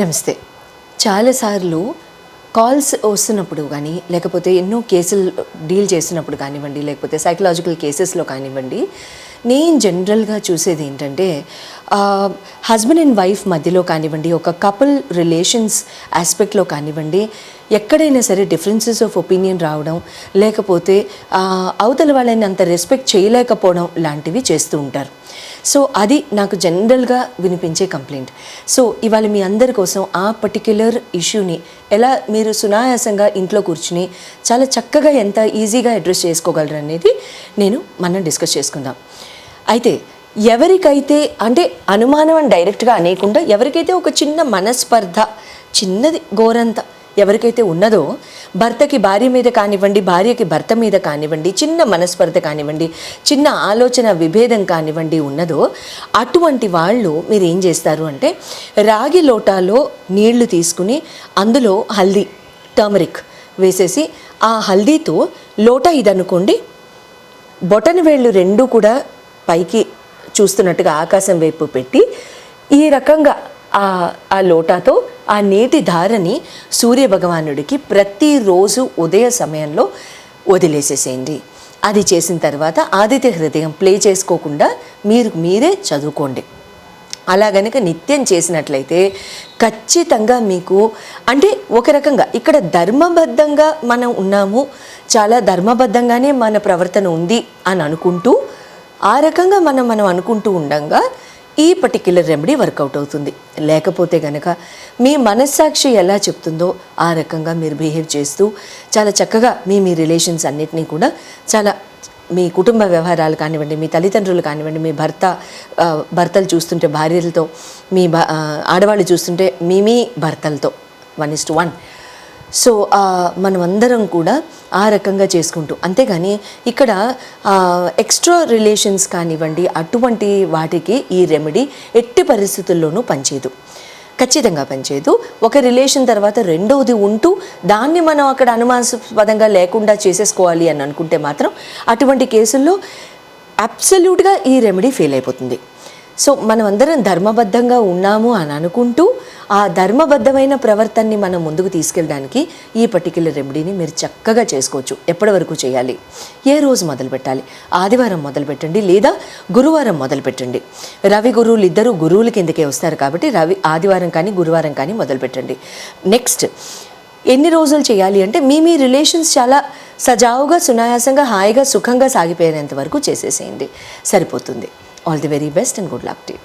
నమస్తే. చాలాసార్లు కాల్స్ వస్తున్నప్పుడు కానీ, లేకపోతే ఎన్నో కేసులు డీల్ చేసినప్పుడు కానివ్వండి, లేకపోతే సైకలాజికల్ కేసెస్లో కానివ్వండి, నేను జనరల్గా చూసేది ఏంటంటే హస్బెండ్ అండ్ వైఫ్ మధ్యలో కానివ్వండి, ఒక కపుల్ రిలేషన్స్ ఆస్పెక్ట్లో కానివ్వండి, ఎక్కడైనా సరే డిఫరెన్సెస్ ఆఫ్ ఒపీనియన్ రావడం, లేకపోతే అవతల వాళ్ళని అంత రెస్పెక్ట్ చేయలేకపోవడం లాంటివి చేస్తూ ఉంటారు. సో అది నాకు జనరల్గా వినిపించే కంప్లైంట్. సో ఇవాళ మీ అందరి కోసం ఆ పర్టిక్యులర్ ఇష్యూని ఎలా మీరు సునాయాసంగా ఇంట్లో కూర్చుని చాలా చక్కగా ఎంత ఈజీగా అడ్రస్ చేసుకోగలరు అనేది మనం డిస్కస్ చేసుకుందాం. అయితే ఎవరికైతే అంటే అనుమానం అని డైరెక్ట్గా అనేకుండా ఎవరికైతే ఒక చిన్న మనస్పర్ధ, చిన్నది గోరంత ఎవరికైతే ఉన్నదో, భర్తకి భార్య మీద కానివ్వండి, భార్యకి భర్త మీద కానివ్వండి, చిన్న మనస్పర్ధ కానివ్వండి, చిన్న ఆలోచన విభేదం కానివ్వండి ఉన్నదో, అటువంటి వాళ్ళు మీరు ఏం చేస్తారు అంటే రాగి లోటాలో నీళ్లు తీసుకుని అందులో హల్దీ, టర్మరిక్ వేసేసి ఆ హల్దీతో లోటా ఇదనుకోండి, బొటన వేళ్ళు రెండూ కూడా పైకి చూస్తున్నట్టుగా ఆకాశం వైపు పెట్టి ఈ రకంగా ఆ లోటాతో ఆ నీటి ధారని సూర్యభగవానుడికి ప్రతిరోజు ఉదయ సమయంలో వదిలేసేసేయండి. అది చేసిన తర్వాత ఆదిత్య హృదయం ప్లే చేసుకోకుండా మీరే చదువుకోండి. అలా గనుక నిత్యం చేసినట్లయితే ఖచ్చితంగా మీకు అంటే ఒక రకంగా ఇక్కడ ధర్మబద్ధంగా మనం ఉన్నాము, చాలా ధర్మబద్ధంగానే మన ప్రవర్తన ఉంది అని అనుకుంటూ ఆ రకంగా మనం అనుకుంటూ ఉండంగా ఈ పర్టిక్యులర్ రెమెడీ వర్కౌట్ అవుతుంది. లేకపోతే కనుక మీ మనస్సాక్షి ఎలా చెప్తుందో ఆ రకంగా మీరు బిహేవ్ చేస్తూ చాలా చక్కగా మీ రిలేషన్స్ అన్నిటినీ కూడా చాలా మీ కుటుంబ వ్యవహారాలు కానివ్వండి, మీ తల్లిదండ్రులు కానివ్వండి, మీ భర్తలు చూస్తుంటే భార్యలతో, మీ ఆడవాళ్ళు చూస్తుంటే మీ భర్తలతో 1:1. సో మనమందరం కూడా ఆ రకంగా చేసుకుంటూ, అంతేగాని ఇక్కడ ఎక్స్ట్రా రిలేషన్స్ కానివ్వండి అటువంటి వాటికి ఈ రెమెడీ ఎట్టి పరిస్థితుల్లోనూ పనిచేయదు, ఖచ్చితంగా పనిచేయదు. ఒక రిలేషన్ తర్వాత రెండవది ఉంటూ దాన్ని మనం అక్కడ అనుమానాస్పదంగా లేకుండా చేసేసుకోవాలి అని అనుకుంటే మాత్రం అటువంటి కేసుల్లో అబ్సల్యూట్గా ఈ రెమెడీ ఫెయిల్ అయిపోతుంది. సో మనమందరం ధర్మబద్ధంగా ఉన్నాము అని అనుకుంటూ ఆ ధర్మబద్ధమైన ప్రవర్తనని మనం ముందుకు తీసుకెళ్ళడానికి ఈ పర్టిక్యులర్ రెమెడీని మీరు చక్కగా చేసుకోవచ్చు. ఎప్పటి వరకు చేయాలి, ఏ రోజు మొదలు పెట్టాలి? ఆదివారం మొదలు పెట్టండి, లేదా గురువారం మొదలు పెట్టండి. రవి గురువులు ఇద్దరు గురువుల కిందకే వస్తారు కాబట్టి ఆదివారం కానీ గురువారం కానీ మొదలు పెట్టండి. నెక్స్ట్ ఎన్ని రోజులు చేయాలి అంటే మీ రిలేషన్స్ చాలా సజావుగా, సునాయాసంగా, హాయిగా, సుఖంగా సాగిపోయేంత వరకు చేసేసేయండి, సరిపోతుంది. All the very best and good luck to you.